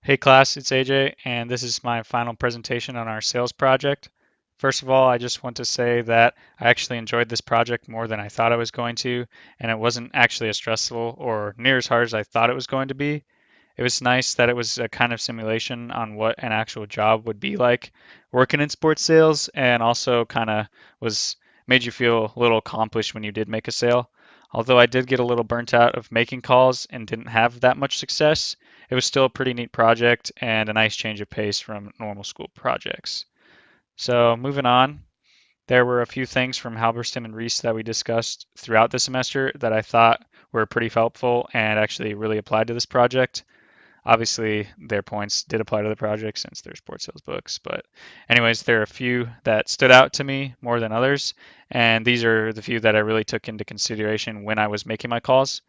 Hey class, it's AJ, and this is my final presentation on our sales project. First of all, I just want to say that I actually enjoyed this project more than I thought I was going to, and it wasn't actually as stressful or near as hard as I thought it was going to be. It was nice that it was a kind of simulation on what an actual job would be like working in sports sales, and also kind of was made you feel a little accomplished when you did make a sale. Although I did get a little burnt out of making calls and didn't have that much success, it was still a pretty neat project and a nice change of pace from normal school projects. So moving on, there were a few things from Halberstam and Reese that we discussed throughout the semester that I thought were pretty helpful and actually really applied to this project. Obviously, their points did apply to the project since they're sports sales books. But, anyways, there are a few that stood out to me more than others. And these are the few that I really took into consideration when I was making my calls.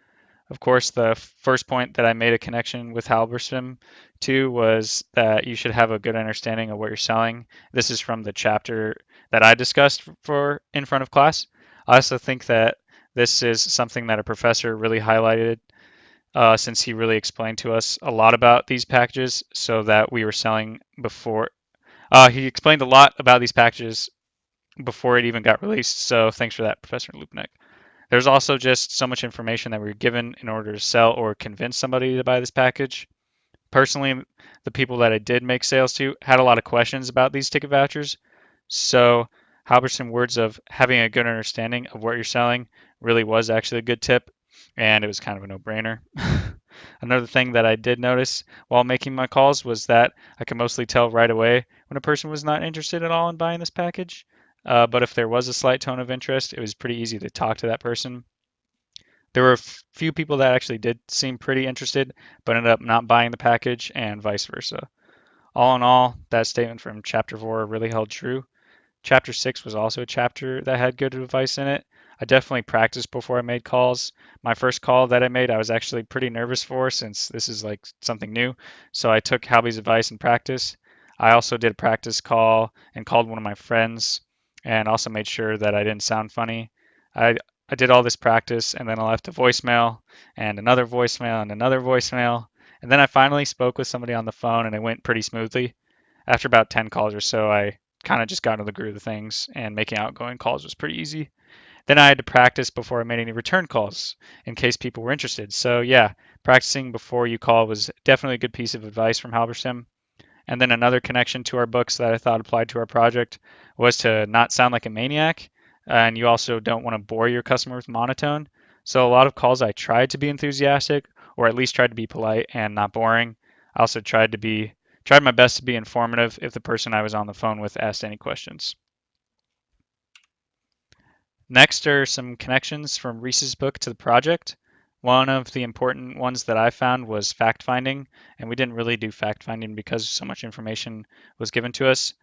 Of course, the first point that I made a connection with Halberstam to was that you should have a good understanding of what you're selling. This is from the chapter that I discussed for in front of class. I also think that this is something that a professor really highlighted since he really explained to us a lot about these packages so that we were selling before. He explained a lot about these packages before it even got released, so thanks for that, Professor Lupnik. There's also just so much information that we were given in order to sell or convince somebody to buy this package. Personally, the people that I did make sales to had a lot of questions about these ticket vouchers, so Halberstam words of having a good understanding of what you're selling really was actually a good tip, and it was kind of a no-brainer. Another thing that I did notice while making my calls was that I could mostly tell right away when a person was not interested at all in buying this package. But if there was a slight tone of interest, it was pretty easy to talk to that person. There were a few people that actually did seem pretty interested, but ended up not buying the package, and vice versa. All in all, that statement from chapter 4 really held true. Chapter 6 was also a chapter that had good advice in it. I definitely practiced before I made calls. My first call that I made, I was actually pretty nervous for since this is like something new. So I took Halby's advice and practice. I also did a practice call and called one of my friends and also made sure that I didn't sound funny. I I did all this practice and then I left a voicemail and another voicemail and another voicemail. And then I finally spoke with somebody on the phone and it went pretty smoothly. After about 10 calls or so, I kind of just got into the groove of things, and making outgoing calls was pretty easy. Then I had to practice before I made any return calls in case people were interested. So, yeah, practicing before you call was definitely a good piece of advice from Halberstam. And then another connection to our books that I thought applied to our project was to not sound like a maniac. And you also don't want to bore your customer with monotone. So, a lot of calls I tried to be enthusiastic or at least tried to be polite and not boring. I also tried my best to be informative if the person I was on the phone with asked any questions. Next are some connections from Reese's book to the project. One of the important ones that I found was fact finding, and we didn't really do fact finding because so much information was given to us.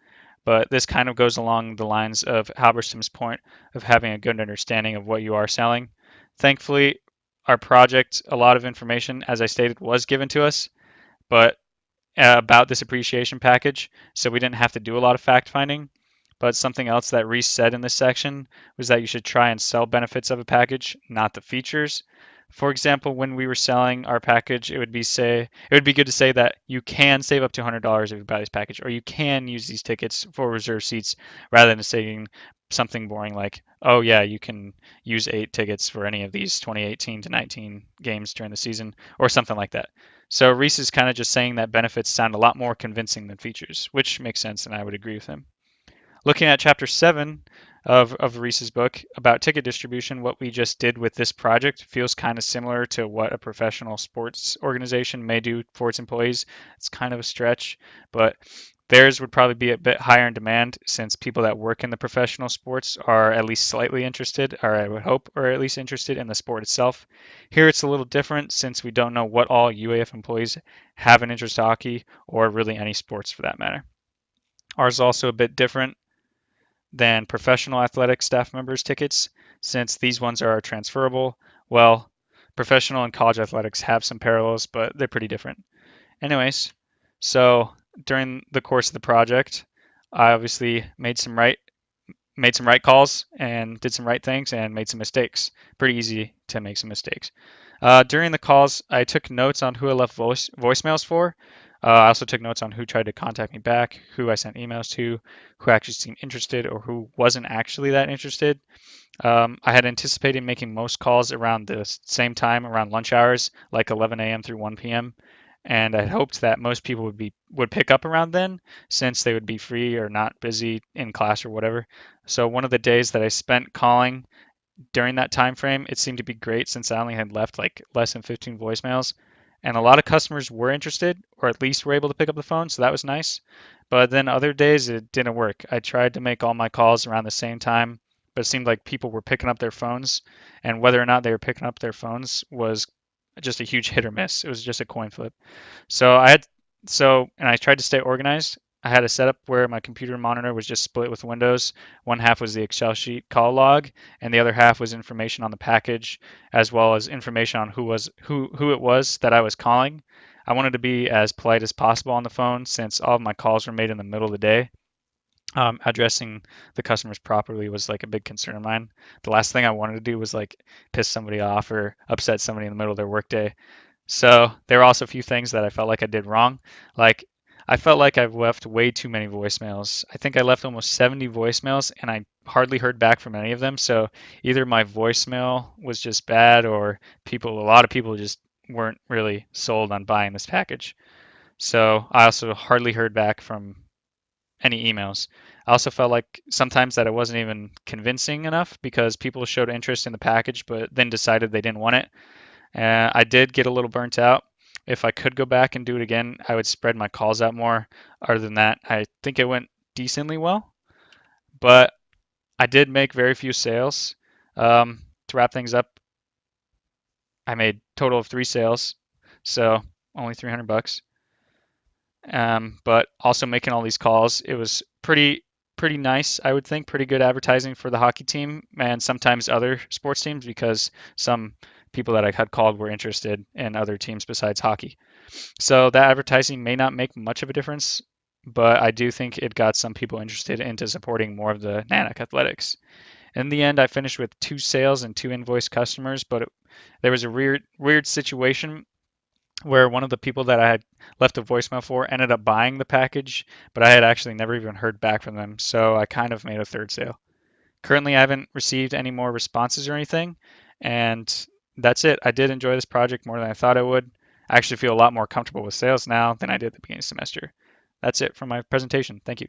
But this kind of goes along the lines of Halberstam's point of having a good understanding of what you are selling. Thankfully, our project, a lot of information, as I stated, was given to us, but about this appreciation package, so we didn't have to do a lot of fact finding. But something else that Reese said in this section was that you should try and sell benefits of a package, not the features. For example, when we were selling our package, it would be good to say that you can save up to $100 if you buy this package, or you can use these tickets for reserved seats, rather than saying something boring like, "Oh yeah, you can use 8 tickets for any of these 2018 to 19 games during the season," or something like that. So Reese is kind of just saying that benefits sound a lot more convincing than features, which makes sense, and I would agree with him. Looking at chapter 7 of Reese's book about ticket distribution, what we just did with this project feels kind of similar to what a professional sports organization may do for its employees. It's kind of a stretch, but theirs would probably be a bit higher in demand since people that work in the professional sports are at least slightly interested, or I would hope, or at least interested in the sport itself. Here it's a little different since we don't know what all UAF employees have an interest in hockey or really any sports for that matter. Ours is also a bit different than professional athletic staff members' tickets, since these ones are transferable. Well, professional and college athletics have some parallels, but they're pretty different. Anyways, so during the course of the project, I obviously made some right calls and did some right things and made some mistakes. Pretty easy to make some mistakes. During the calls, I took notes on who I left voicemails for. I also took notes on who tried to contact me back, who I sent emails to, who actually seemed interested or who wasn't actually that interested. I had anticipated making most calls around the same time, around lunch hours, like 11 a.m. through 1 p.m. And I hoped that most people would pick up around then, since they would be free or not busy in class or whatever. So one of the days that I spent calling during that time frame, it seemed to be great since I only had left like less than 15 voicemails. And a lot of customers were interested, or at least were able to pick up the phone, so that was nice. But then other days it didn't work. I tried to make all my calls around the same time, but it seemed like people were picking up their phones, and whether or not they were picking up their phones was just a huge hit or miss. It was just a coin flip. So I had and I tried to stay organized. I had a setup where my computer monitor was just split with windows. One half was the Excel sheet call log, and the other half was information on the package, as well as information on who it was that I was calling. I wanted to be as polite as possible on the phone since all of my calls were made in the middle of the day. Addressing the customers properly was like a big concern of mine. The last thing I wanted to do was like piss somebody off or upset somebody in the middle of their workday. So there were also a few things that I felt like I did wrong. Like I felt like I've left way too many voicemails. I think I left almost 70 voicemails and I hardly heard back from any of them. So either my voicemail was just bad or a lot of people just weren't really sold on buying this package. So I also hardly heard back from any emails. I also felt like sometimes that it wasn't even convincing enough because people showed interest in the package but then decided they didn't want it. I did get a little burnt out. If I could go back and do it again, I would spread my calls out more. Other than that, I think it went decently well, but I did make very few sales. To wrap things up, I made a total of 3 sales, so only $300. But also making all these calls, it was pretty nice, I would think, pretty good advertising for the hockey team and sometimes other sports teams because some people that I had called were interested in other teams besides hockey. So that advertising may not make much of a difference, but I do think it got some people interested into supporting more of the Nanac Athletics. In the end, I finished with 2 sales and 2 invoice customers, but there was a weird situation where one of the people that I had left a voicemail for ended up buying the package, but I had actually never even heard back from them, so I kind of made a third sale. Currently, I haven't received any more responses or anything, and that's it. I did enjoy this project more than I thought I would. I actually feel a lot more comfortable with sales now than I did at the beginning of the semester. That's it from my presentation. Thank you.